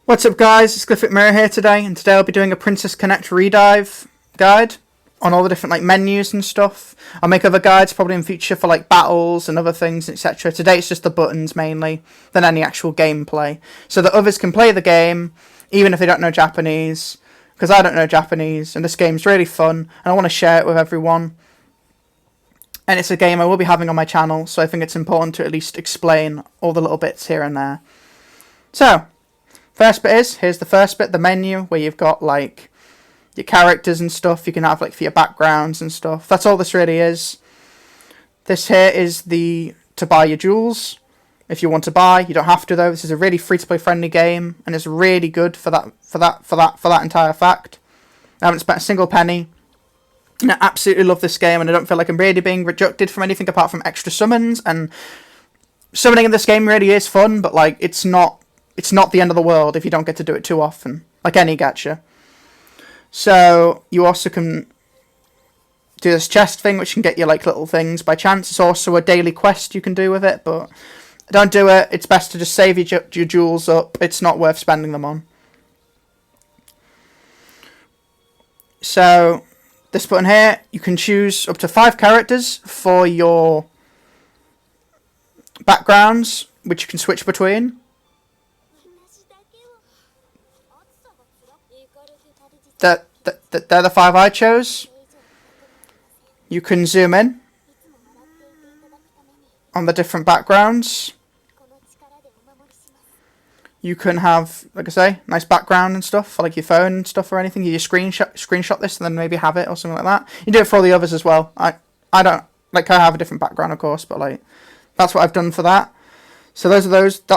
What's up guys, it's Glyphic Mirror here today, and today I'll be doing a Princess Connect redive guide on all the different menus and stuff. I'll make other guides probably in future for battles and other things, etc. Today it's just the buttons mainly, than any actual gameplay. So that others can play the game, even if they don't know Japanese, because I don't know Japanese, and this game's really fun, and I want to share it with everyone. And it's a game I will be having on my channel, so I think it's important to at least explain all the little bits here and there. So, first bit is, here's the first bit, the menu, where you've got your characters and stuff you can have for your backgrounds and stuff. That's all this really is. This here is to buy your jewels. If you want to buy, you don't have to though. This is a really free-to-play friendly game, and it's really good for that entire fact. I haven't spent a single penny. And I absolutely love this game, and I don't feel like I'm really being rejected from anything apart from extra summons. And summoning in this game really is fun, but it's not the end of the world if you don't get to do it too often, like any gacha. So you also can do this chest thing, which can get you little things by chance. It's also a daily quest you can do with it, but don't do it. It's best to just save your jewels up. It's not worth spending them on. So this button here, you can choose up to 5 characters for your backgrounds, which you can switch between. They're the 5 I chose. You can zoom in on the different backgrounds. You can have, like I say, nice background and stuff for your phone and stuff or anything. You screenshot this and then maybe have it or something like that. You do it for all the others as well. I don't I have a different background of course, but that's what I've done for that. So that's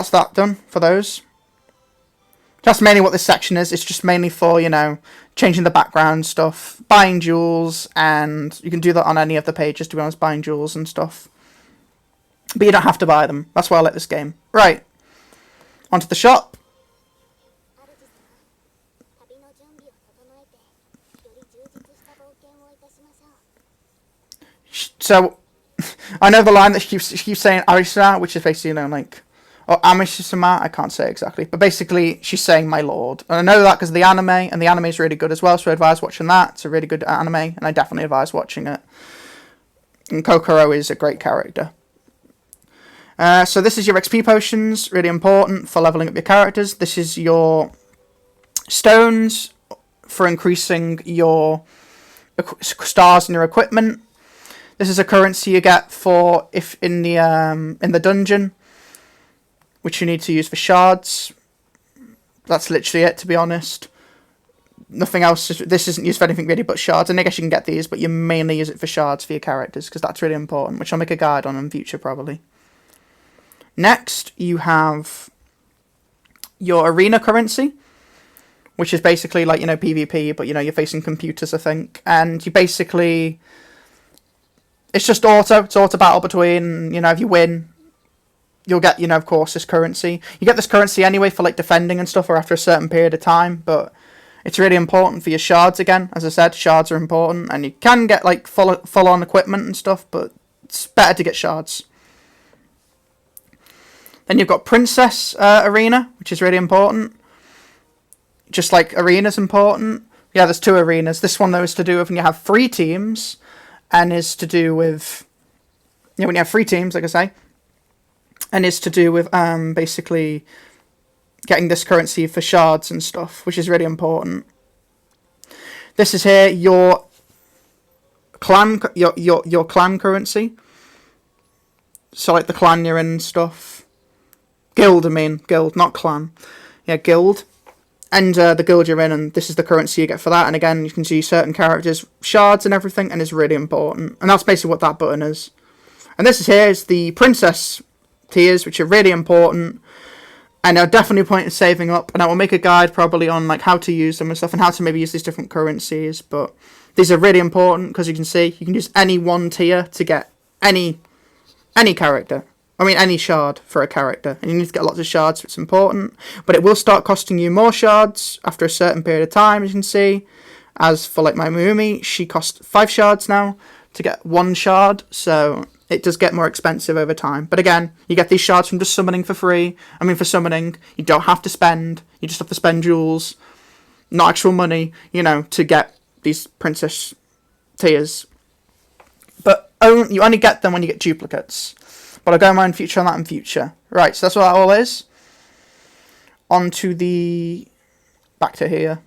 that done for those. That's mainly what this section is. It's just mainly for, changing the background stuff, buying jewels, and you can do that on any of the pages, to be honest, buying jewels and stuff. But you don't have to buy them. That's why I like this game. Right. Onto the shop. So, I know the line that she keeps saying Arisa, which is basically, or Amishisama, I can't say exactly. But basically, she's saying my lord. And I know that because of the anime, and the anime is really good as well, so I advise watching that. It's a really good anime, and I definitely advise watching it. And Kokoro is a great character. So this is your XP potions, really important for leveling up your characters. This is your stones for increasing your stars in your equipment. This is a currency you get for if in the dungeon, which you need to use for shards. That's literally it, to be honest. Nothing else. This isn't used for anything really but shards. And I guess you can get these, but you mainly use it for shards for your characters, because that's really important, which I'll make a guide on in future, probably. Next, you have your arena currency, which is basically PvP, but you're facing computers, I think. And you basically, it's just it's auto battle between, if you win, you'll get, of course, this currency. You get this currency anyway for defending and stuff, or after a certain period of time, but it's really important for your shards again. As I said, shards are important, and you can get full-on equipment and stuff, but it's better to get shards. Then you've got Princess Arena, which is really important. Just like Arena's important. Yeah, there's 2 arenas. This one, though, is to do with when you have 3 teams, and is to do with, when you have 3 teams, like I say, and is to do with basically getting this currency for shards and stuff, which is really important. This is here your clan, your clan currency. So the clan you're in and stuff. Guild, not clan. Yeah, guild. And the guild you're in, and this is the currency you get for that. And again, you can see certain characters, shards and everything, and it's really important. And that's basically what that button is. And this is the princess tiers, which are really important. And are definitely point in saving up. And I will make a guide probably on how to use them and stuff, and how to maybe use these different currencies. But these are really important, because you can see you can use any one tier to get any character. Any shard for a character. And you need to get lots of shards, so it's important. But it will start costing you more shards after a certain period of time, as you can see. As for my Mumi, she costs 5 shards now to get 1 shard. So it does get more expensive over time. But again, you get these shards from just summoning for free. I mean, for summoning, you don't have to spend. You just have to spend jewels, not actual money, you know, to get these princess tiers. But you only get them when you get duplicates. But I'll go more in future on that in future. Right, so that's what that all is. On to the... back to here.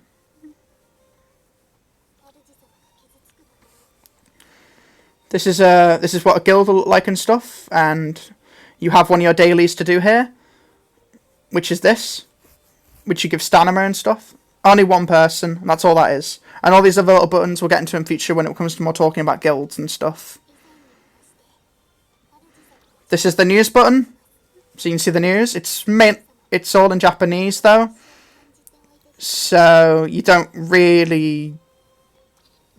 This is what a guild will look like and stuff, and you have one of your dailies to do here, which is this, which you give stamina and stuff. Only one person, and that's all that is. And all these other little buttons we'll get into in future when it comes to more talking about guilds and stuff. This is the news button, so you can see the news. It's all in Japanese though, so you don't really...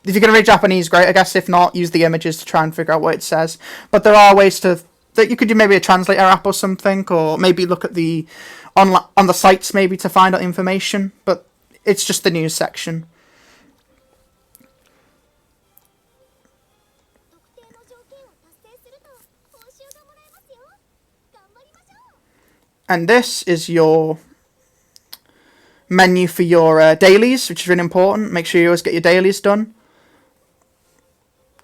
If you're going to read Japanese, great, I guess. If not, use the images to try and figure out what it says. But there are ways that you could do maybe a translator app or something, or maybe look at the on the sites maybe to find out information. But it's just the news section. And this is your menu for your dailies, which is really important. Make sure you always get your dailies done.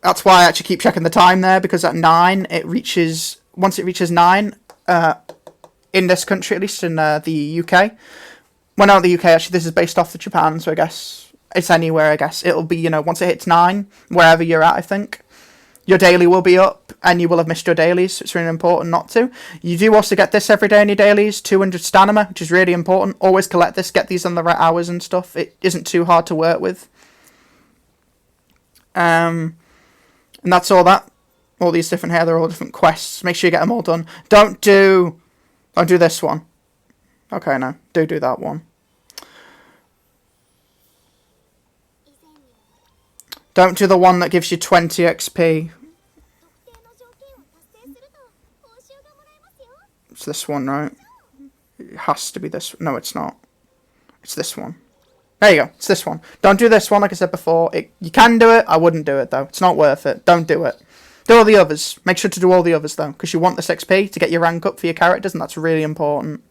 That's why I actually keep checking the time there, because at 9 it reaches... Once it reaches 9, in this country, at least in the UK... Well, not the UK, actually, this is based off of Japan, so I guess it's anywhere, I guess. It'll be, you know, once it hits 9, wherever you're at, I think, your daily will be up, and you will have missed your dailies, so it's really important not to. You do also get this every day in your dailies, 200 stamina, which is really important. Always collect this, get these on the right hours and stuff. It isn't too hard to work with. And that's all that. All these different here, they're all different quests. Make sure you get them all done. Don't do this one. Okay, no. Do that one. Don't do the one that gives you 20 XP. It's this one, right? It has to be this. No, it's not. It's this one. There you go. It's this one. Don't do this one, like I said before. You can do it. I wouldn't do it, though. It's not worth it. Don't do it. Do all the others. Make sure to do all the others, though, because you want this XP to get your rank up for your characters, and that's really important.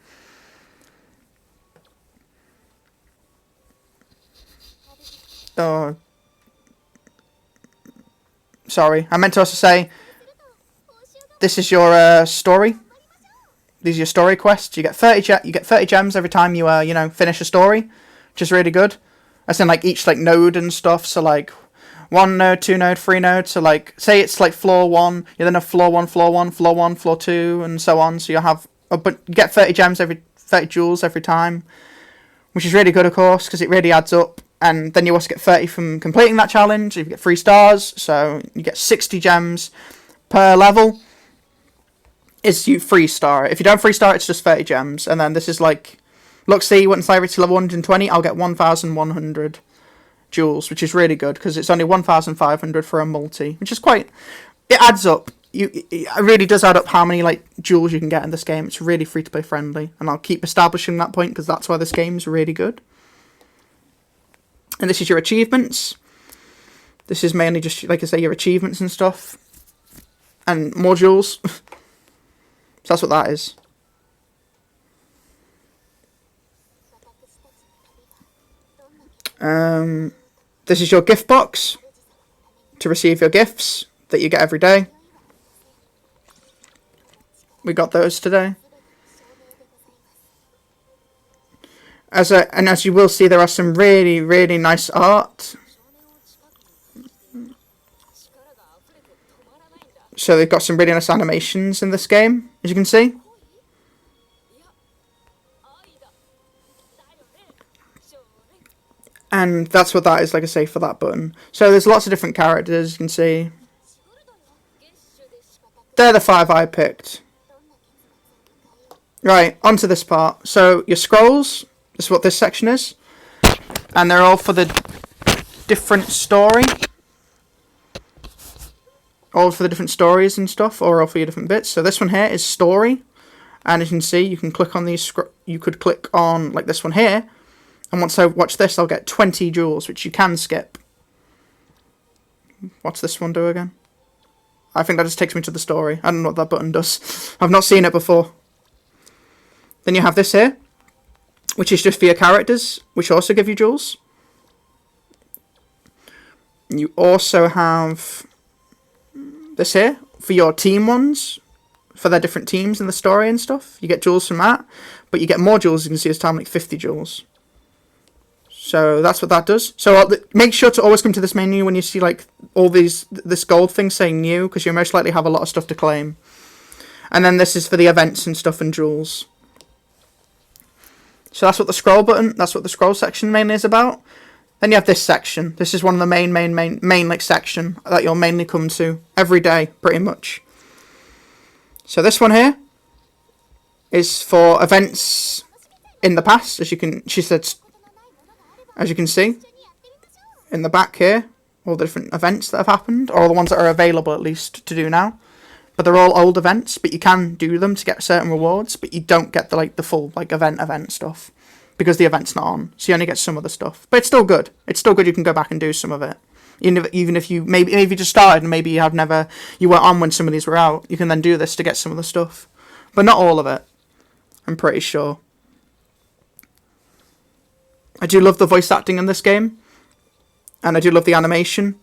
Oh. Sorry. I meant to also say, this is your story. These are your story quests. You get 30 gems every time you finish a story, which is really good. As in, like, each, like, node and stuff. So, like, 1 node, 2 node, 3 node. So, like, say it's, like, floor 1. You then have floor 1, floor 1, floor 1, floor 2, and so on. So you have... but you get 30 gems 30 jewels every time. Which is really good, of course, because it really adds up. And then you also get 30 from completing that challenge. You get 3 stars. So you get 60 gems per level. Is you 3-star. If you don't 3-star, it's just 30 gems. And then this is like... Look, see, once I reach level 120, I'll get 1,100 jewels, which is really good, because it's only 1,500 for a multi, which is quite... It adds up. It really does add up how many, like, jewels you can get in this game. It's really free-to-play friendly, and I'll keep establishing that point, because that's why this game's really good. And this is your achievements. This is mainly just, like I say, your achievements and stuff. And more jewels. So that's what that is. This is your gift box to receive your gifts that you get every day. We got those today. As you will see, there are some really, really nice art. So they've got some really nice animations in this game, as you can see. And that's what that is, like I say, for that button. So there's lots of different characters, you can see. They're the 5 I picked. Right, onto this part. So your scrolls, this is what this section is. And they're all for the different story. All for the different stories and stuff, or all for your different bits. So this one here is story. And as you can see, you can click on these, you could click on, like this one here. And once I watch this, I'll get 20 jewels, which you can skip. What's this one do again? I think that just takes me to the story. I don't know what that button does. I've not seen it before. Then you have this here, which is just for your characters, which also give you jewels. You also have this here for your team ones, for their different teams in the story and stuff. You get jewels from that, but you get more jewels. You can see this time like 50 jewels. So that's what that does. So make sure to always come to this menu when you see like all this gold thing saying new, because you most likely have a lot of stuff to claim. And then this is for the events and stuff and jewels. So that's what the scroll button, that's what the scroll section mainly is about. Then you have this section. This is one of the main like section that you'll mainly come to every day, pretty much. So this one here is for events in the past, as you can see in the back here, all the different events that have happened, or all the ones that are available at least to do now. But they're all old events, but you can do them to get certain rewards, but you don't get the full like event stuff because the event's not on. So you only get some of the stuff. But it's still good. It's still good. You can go back and do some of it. Even if you maybe you just started and maybe you weren't on when some of these were out, you can then do this to get some of the stuff. But not all of it, I'm pretty sure. I do love the voice acting in this game, and I do love the animation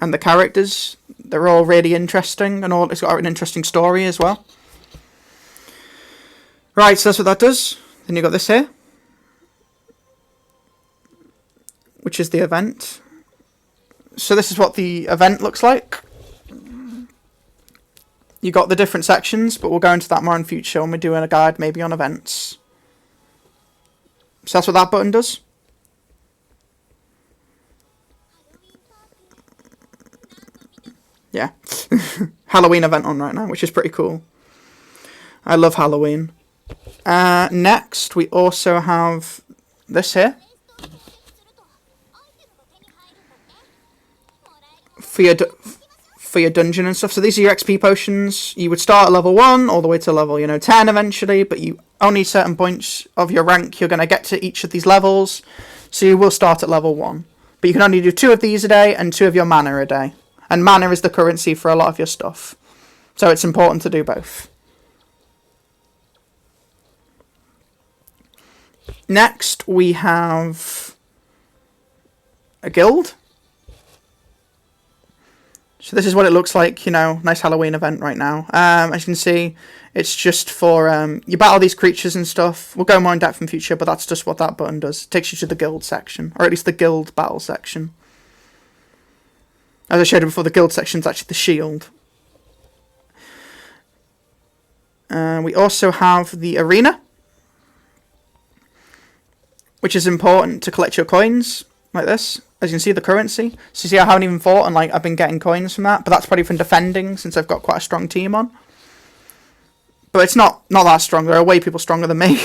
and the characters. They're all really interesting, and it's got an interesting story as well. Right, so that's what that does. Then you got this here, which is the event. So this is what the event looks like. You got the different sections, but we'll go into that more in future when we're doing a guide maybe on events. So that's what that button does. Yeah. Halloween event on right now, which is pretty cool. I love Halloween. Next, we also have this here. For your dungeon and stuff. So these are your XP potions. You would start at level 1 all the way to level 10 eventually, but you only certain points of your rank you're going to get to each of these levels. So you will start at level 1. But you can only do 2 of these a day and 2 of your mana a day. And mana is the currency for a lot of your stuff. So it's important to do both. Next, we have a guild. So this is what it looks like, nice Halloween event right now. As you can see, it's just for, you battle these creatures and stuff. We'll go more in depth in future, but that's just what that button does. It takes you to the guild section, or at least the guild battle section. As I showed you before, the guild section is actually the shield. We also have the arena, which is important to collect your coins, like this. As you can see, the currency. So you see, I haven't even fought, and I've been getting coins from that. But that's probably from defending, since I've got quite a strong team on. But it's not that strong. There are way people stronger than me.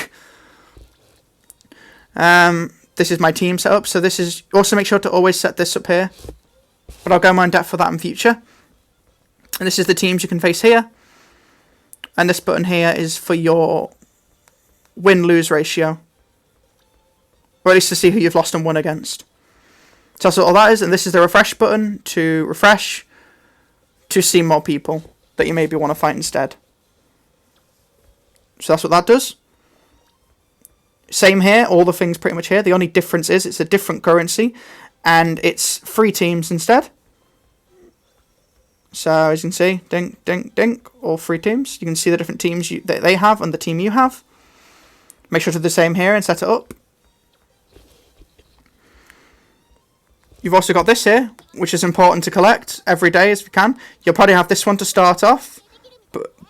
This is my team setup. So this is also, make sure to always set this up here. But I'll go more in depth for that in future. And this is the teams you can face here. And this button here is for your win-lose ratio. Or at least to see who you've lost and won against. So that's what all that is. And this is the refresh button to refresh to see more people that you maybe want to fight instead. So that's what that does. Same here, all the things pretty much here. The only difference is it's a different currency. And it's 3 teams instead. So as you can see, dink, dink, dink, all 3 teams. You can see the different teams that they have and the team you have. Make sure to do the same here and set it up. You've also got this here, which is important to collect every day as we can. You'll probably have this one to start off,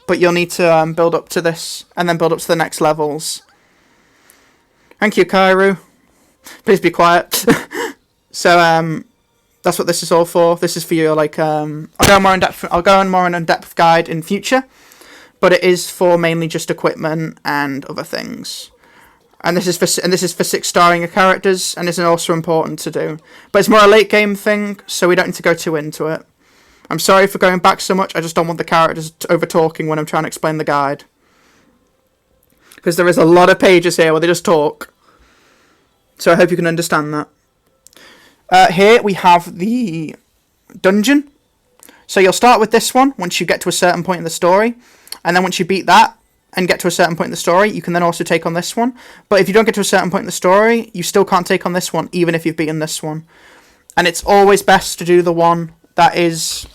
but you'll need to build up to this and then build up to the next levels. Thank you, Kairu. Please be quiet. So that's what this is all for. This is for your I'll go more in depth. I'll go on more in a depth guide in future, but it is for mainly just equipment and other things. And this is for 6-starring your characters, and it's also important to do. But it's more a late game thing, so we don't need to go too into it. I'm sorry for going back so much. I just don't want the characters over talking when I'm trying to explain the guide, because there is a lot of pages here where they just talk. So I hope you can understand that. Here we have the dungeon. So you'll start with this one once you get to a certain point in the story, and then once you beat that and get to a certain point in the story, you can then also take on this one. But if you don't get to a certain point in the story, you still can't take on this one, even if you've beaten this one. And it's always best to do the one that is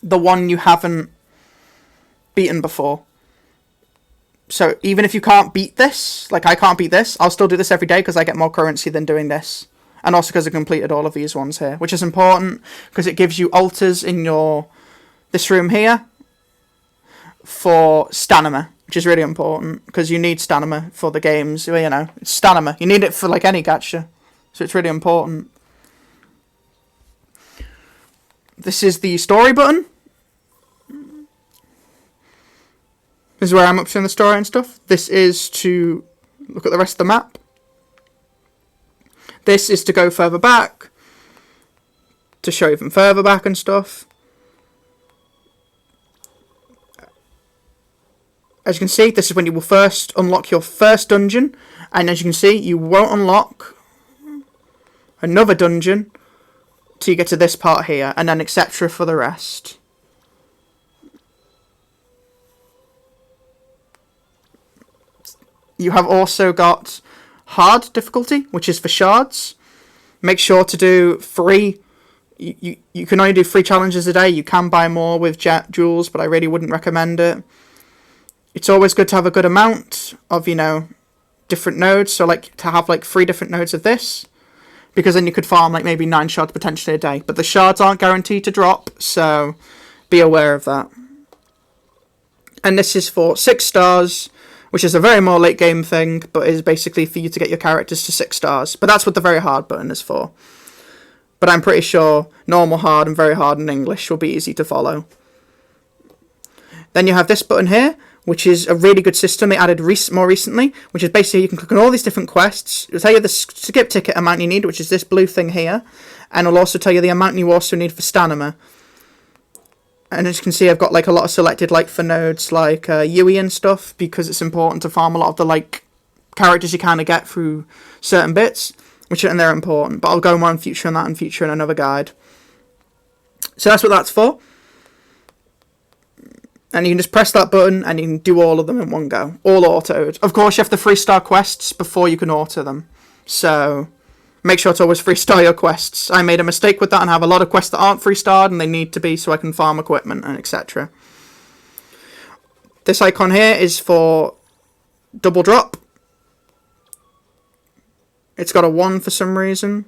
the one you haven't beaten before. So even if you can't beat this, like I can't beat this, I'll still do this every day because I get more currency than doing this. And also because I completed all of these ones here, which is important because it gives you altars in this room here for stamina, which is really important because you need stamina for the games. You know, it's stamina. You need it for like any gacha, so it's really important. This is the story button. This is where I'm up to in the story and stuff. This is to look at the rest of the map. This is to go further back, to show even further back and stuff. As you can see, this is when you will first unlock your first dungeon. And as you can see, you won't unlock another dungeon till you get to this part here. And then etc. for the rest. You have also got hard difficulty, which is for shards. Make sure to do 3. You can only do 3 challenges a day. You can buy more with jewels, but I really wouldn't recommend it. It's always good to have a good amount of, you know, different nodes. So like to have like 3 different nodes of this, because then you could farm like maybe 9 shards potentially a day. But the shards aren't guaranteed to drop, so be aware of that. And this is for 6 stars. Which is a very more late game thing, but is basically for you to get your characters to 6 stars. But that's what the very hard button is for. But I'm pretty sure normal, hard, and very hard in English will be easy to follow. Then you have this button here, which is a really good system they added more recently, which is basically you can click on all these different quests. It'll tell you the skip ticket amount you need, which is this blue thing here. And it'll also tell you the amount you also need for stamina. And as you can see, I've got like a lot of selected like for nodes like Yui and stuff, because it's important to farm a lot of the like characters you kind of get through certain bits, and they're important. But I'll go more in future on that in future in another guide. So that's what that's for. And you can just press that button and you can do all of them in one go, all autoed. Of course, you have the 3-star quests before you can auto them. So make sure to always 3-star your quests. I made a mistake with that and have a lot of quests that aren't 3-starred and they need to be so I can farm equipment and etc. This icon here is for double drop. It's got a 1 for some reason.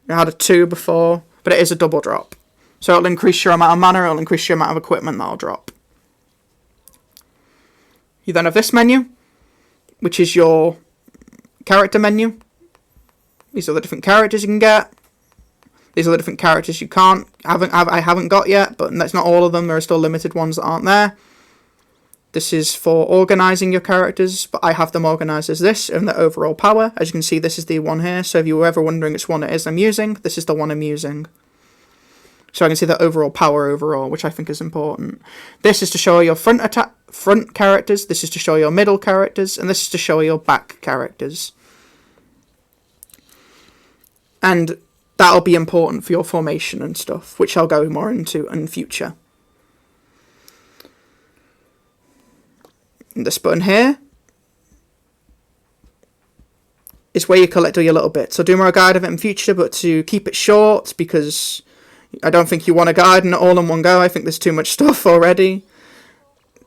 It had a 2 before, but it is a double drop. So it'll increase your amount of mana, it'll increase your amount of equipment that'll drop. You then have this menu, which is your character menu. These are the different characters you can get. These are the different characters you I haven't got yet, but that's not all of them. There are still limited ones that aren't there. This is for organising your characters, but I have them organised as this in the overall power. As you can see, this is the one here. So if you were ever wondering which one it is I'm using, this is the one I'm using. So I can see the overall power overall, which I think is important. This is to show your front characters. This is to show your middle characters, and this is to show your back characters. And that'll be important for your formation and stuff, which I'll go more into in future. And this button here is where you collect all your little bits. I'll do more guide of it in future, but to keep it short, because I don't think you want to guide it all in one go. I think there's too much stuff already.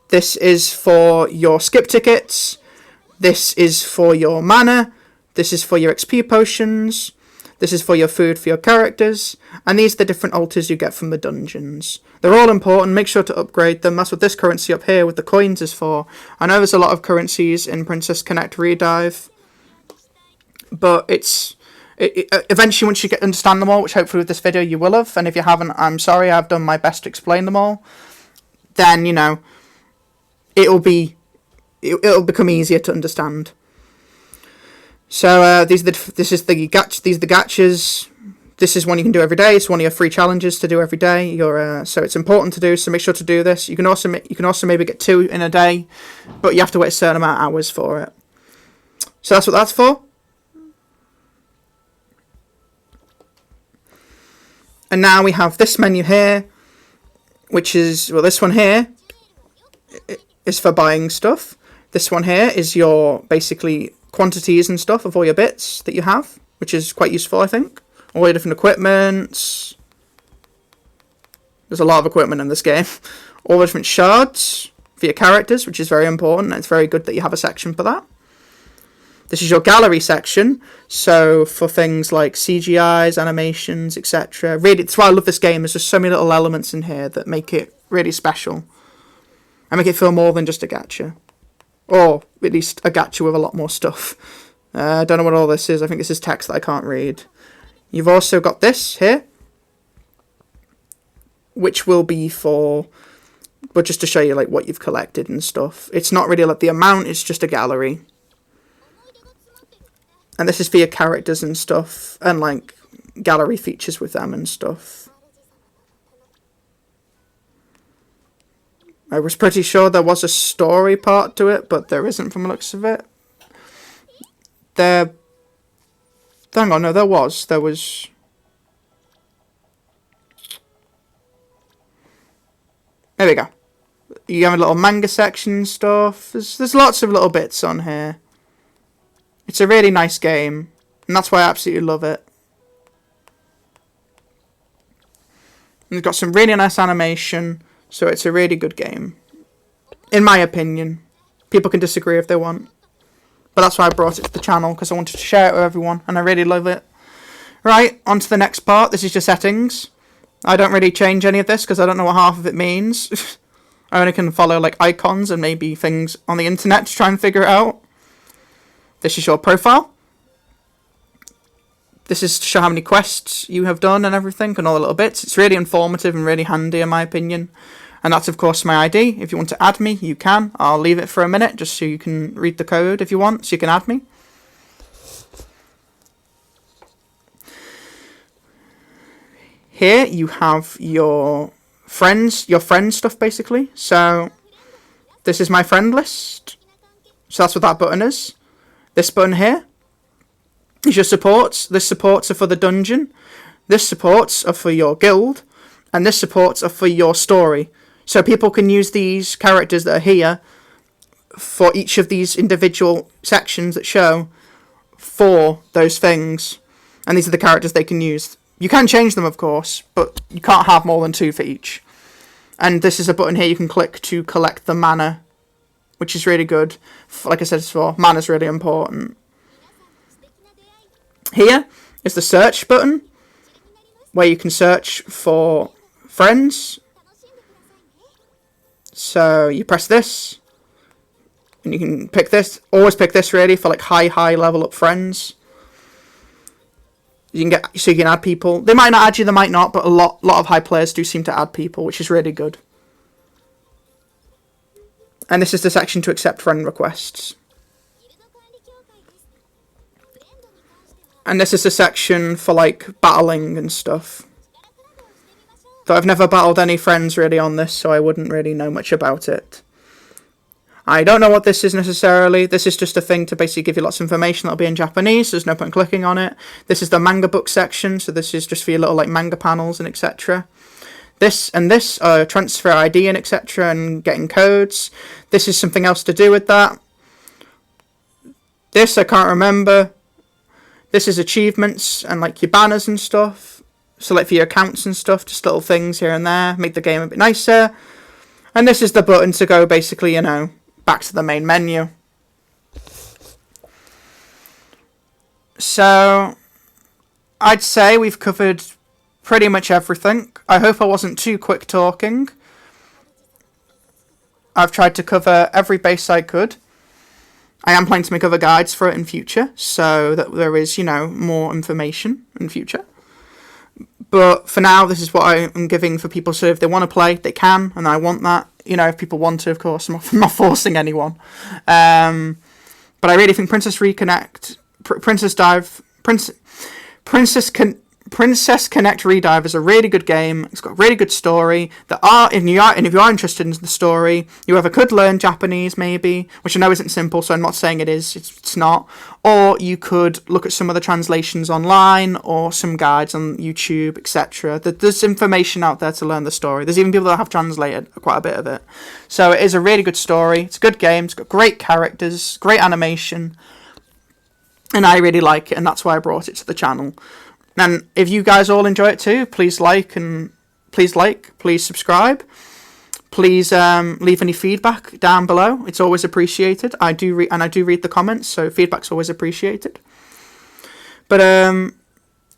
This is for your skip tickets. This is for your mana. This is for your XP potions. This is for your food for your characters. And these are the different altars you get from the dungeons. They're all important. Make sure to upgrade them. That's what this currency up here with the coins is for. I know there's a lot of currencies in Princess Connect Redive, but eventually once you understand them all, which hopefully with this video you will have, and if you haven't, I'm sorry, I've done my best to explain them all, then, you know, it'll become easier to understand. So these are the gachas. This is one you can do every day. It's one of your free challenges to do every day. So it's important to do. So make sure to do this. You can also maybe get 2 in a day, but you have to wait a certain amount of hours for it. So that's what that's for. And now we have this menu here, which is, well, this one here is for buying stuff. This one here is your, basically, quantities and stuff of all your bits that you have, which is quite useful, I think. All your different equipments. There's a lot of equipment in this game. All the different shards for your characters, which is very important. It's very good that you have a section for that. This is your gallery section, so for things like CGIs, animations, etc. Really, that's why I love this game. There's just so many little elements in here that make it really special. And make it feel more than just a gacha. Or at least a gacha with a lot more stuff. I don't know what all this is. I think this is text that I can't read. You've also got this here, which will be for, but just to show you like what you've collected and stuff. It's not really like the amount, it's just a gallery. And this is for your characters and stuff, and like gallery features with them and stuff. I was pretty sure there was a story part to it, but there isn't from the looks of it. Hang on, no, there was. There we go. You have a little manga section and stuff. There's lots of little bits on here. It's a really nice game, and that's why I absolutely love it. And it's got some really nice animation, so it's a really good game. In my opinion. People can disagree if they want. But that's why I brought it to the channel, because I wanted to share it with everyone, and I really love it. Right, on to the next part. This is your settings. I don't really change any of this, because I don't know what half of it means. I only can follow like icons and maybe things on the internet to try and figure it out. This is your profile. This is to show how many quests you have done and everything, and all the little bits. It's really informative and really handy in my opinion. And that's of course my ID. If you want to add me, you can. I'll leave it for a minute just so you can read the code if you want, so you can add me. Here you have your friend stuff basically. So this is my friend list. So that's what that button is. This button here is your supports. This supports are for the dungeon. This supports are for your guild. And this supports are for your story. So people can use these characters that are here for each of these individual sections that show for those things. And these are the characters they can use. You can change them, of course, but you can't have more than 2 for each. And this is a button here you can click to collect the mana, which is really good. Like I said before, mana is really important. Here is the search button, where you can search for friends. So you press this, and you can pick this. Always pick this really for like high level up friends. You can add people. They might not add you, they might not, but a lot of high players do seem to add people, which is really good. And this is the section to accept friend requests. And this is the section for like battling and stuff. Though I've never battled any friends really on this, so I wouldn't really know much about it. I don't know what this is necessarily. This is just a thing to basically give you lots of information that'll be in Japanese. So there's no point in clicking on it. This is the manga book section, so this is just for your little like manga panels and etc. This and this are transfer ID and etc. and getting codes. This is something else to do with that. This I can't remember. This is achievements and like your banners and stuff. So like for your accounts and stuff, just little things here and there. Make the game a bit nicer. And this is the button to go basically, you know, back to the main menu. So I'd say we've covered pretty much everything. I hope I wasn't too quick talking. I've tried to cover every base I could. I am planning to make other guides for it in future, so that there is, you know, more information in future. But for now, this is what I am giving for people, so if they want to play, they can, and I want that. You know, if people want to, of course, I'm not forcing anyone. But I really think Princess Reconnect, Princess Dive, Princess Princess Connect Redive is a really good game. It's got a really good story. If you are interested in the story, you either could learn Japanese maybe, which I know isn't simple, so I'm not saying it is. It's not. Or you could look at some of the translations online or some guides on YouTube, etc. There's information out there to learn the story. There's even people that have translated quite a bit of it. So it is a really good story. It's a good game. It's got great characters, great animation, and I really like it, and that's why I brought it to the channel. And if you guys all enjoy it too, please subscribe. Please leave any feedback down below. It's always appreciated. I do read the comments, so feedback's always appreciated. But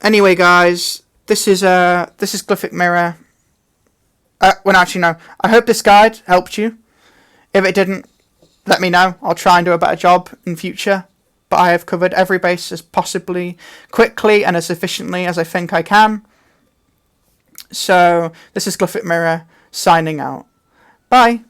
anyway, guys, this is Glyphic Mirror. Actually, no. I hope this guide helped you. If it didn't, let me know. I'll try and do a better job in future. But I have covered every base as possibly quickly and as efficiently as I think I can. So, this is Glyphic Mirror signing out. Bye.